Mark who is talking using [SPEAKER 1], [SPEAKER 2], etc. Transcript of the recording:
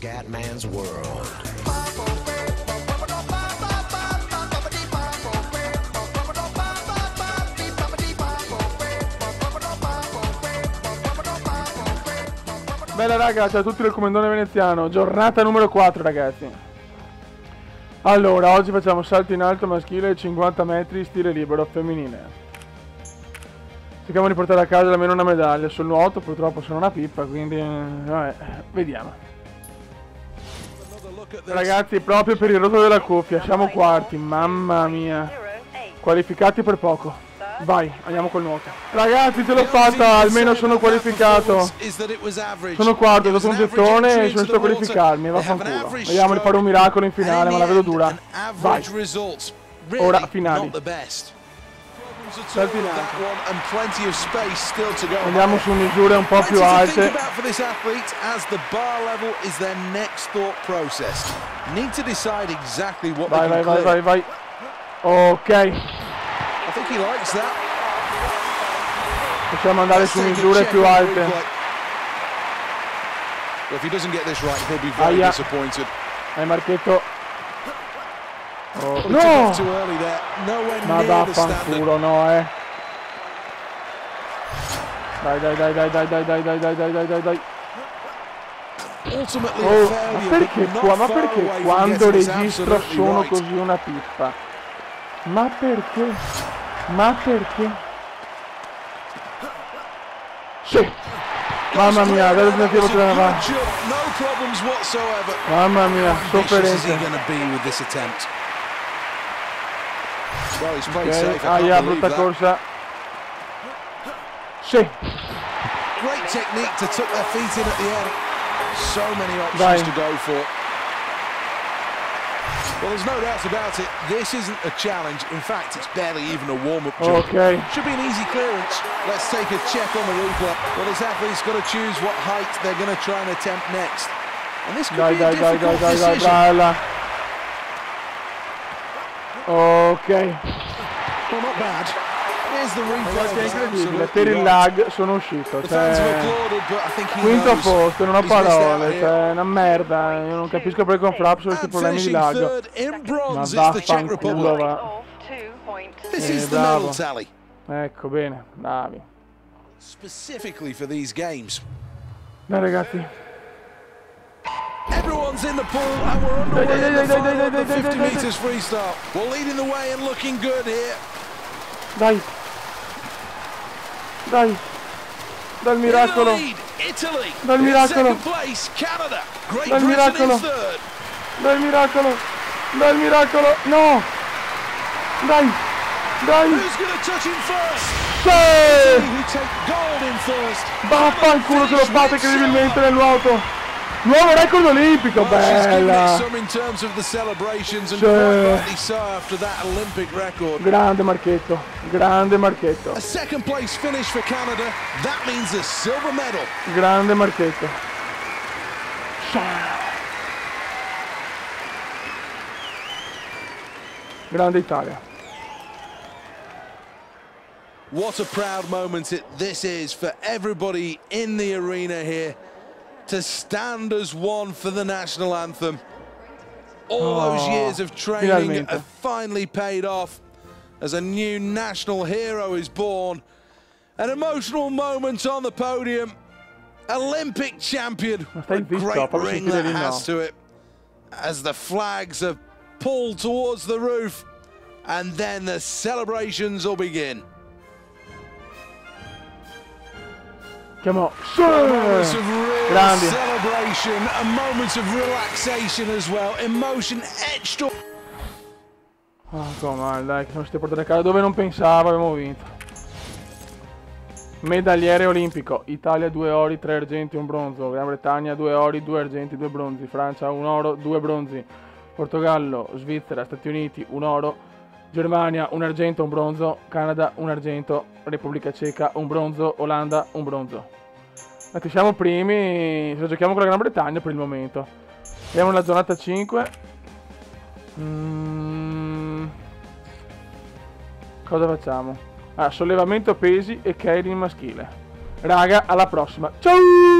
[SPEAKER 1] Scatman's World.
[SPEAKER 2] Bella raga, ciao a tutti del Comandone Veneziano, giornata numero 4 ragazzi. Allora, oggi facciamo salto in alto maschile 50 metri stile libero femminile. Cerchiamo di portare a casa almeno una medaglia. Sul nuoto purtroppo sono una pippa, quindi vabbè, vediamo. Ragazzi, proprio per il rotto della cuffia, siamo quarti, mamma mia. Qualificati per poco. Vai, andiamo col nuoto. Ragazzi, ce l'ho fatta, almeno sono qualificato. Sono quarto, ho dato un gettone e sono riuscito a qualificarmi, vaffanculo. Vediamo di fare un miracolo in finale, ma la vedo dura. Vai. Ora, finali. Salti in alto. Andiamo su misure un po' più alte. Vai, vai, vai, vai, vai. Ok. Possiamo andare su misure più alte. Aia. Vai Marchetto. Oh. No! Ma vaffanculo, no Dai, dai, dai, dai, dai, dai, dai, dai, dai, dai, dai, dai, dai. Oh, ma perché qua? Ma perché quando registro sono così una pippa? Ma perché? Ma perché? Sì! Mamma mia, adesso tentativo per avanti. Mamma mia, sofferenza. Okay. Aia, brutta corsa. Sì! Dai.
[SPEAKER 1] Well, there's no doubt about it. This isn't a challenge. In fact, it's barely even a warm-up
[SPEAKER 2] jump. Okay.
[SPEAKER 1] Should be an easy clearance. Let's take a check on the replay. Well, this athlete's got to choose what height they're going to try and attempt next. And this could be a difficult decision.
[SPEAKER 2] Ok.
[SPEAKER 1] Well, not bad. Here's the replay.
[SPEAKER 2] È incredibile, per il lag sono uscito, quinto posto, non ho parole, una merda, io non capisco perché con Fraps ho questi problemi di lag. Ma vaffanculo va. Bravo. Ecco, bene, bravi. Dai ragazzi.
[SPEAKER 1] Everyone's in the pool and we're underway in the final of the 50 meters freestyle. We're leading the way and looking good here.
[SPEAKER 2] Dai. Dai. Dal miracolo. Dal miracolo. Dal miracolo. Dal miracolo. Dal miracolo. No. Dai. Dai. Sì. Vaffanculo che lo fate incredibilmente nel nuoto. Nuovo record olimpico, bella! Grande Marchetto, grande Marchetto. Grande Marchetto. Grande Italia.
[SPEAKER 1] What a proud moment this is for everybody in the arena here. To stand as one for the national anthem. All those years of training have finally paid off as a new national hero is born. An emotional moment on the podium. Olympic champion. A great ring that has to it. As the flags are pulled towards the roof and then the celebrations will begin.
[SPEAKER 2] Grandi.
[SPEAKER 1] Celebration, a moment of relaxation as well. Emotion etched.
[SPEAKER 2] Insomma, dai, che non si portare a casa dove non pensavo, abbiamo vinto. Medagliere olimpico. Italia 2 ori, 3 argenti, 1 bronzo. Gran Bretagna 2 ori, 2 argenti, 2 bronzi. Francia 1 oro, 2 bronzi. Portogallo, Svizzera, Stati Uniti 1 oro. Germania 1 argento, 1 bronzo. Canada 1 argento. Repubblica Ceca 1 bronzo. Olanda 1 bronzo. Siamo primi, se giochiamo con la Gran Bretagna per il momento. Andiamo nella giornata 5. Cosa facciamo? Sollevamento pesi e curling maschile. Raga, alla prossima. Ciao!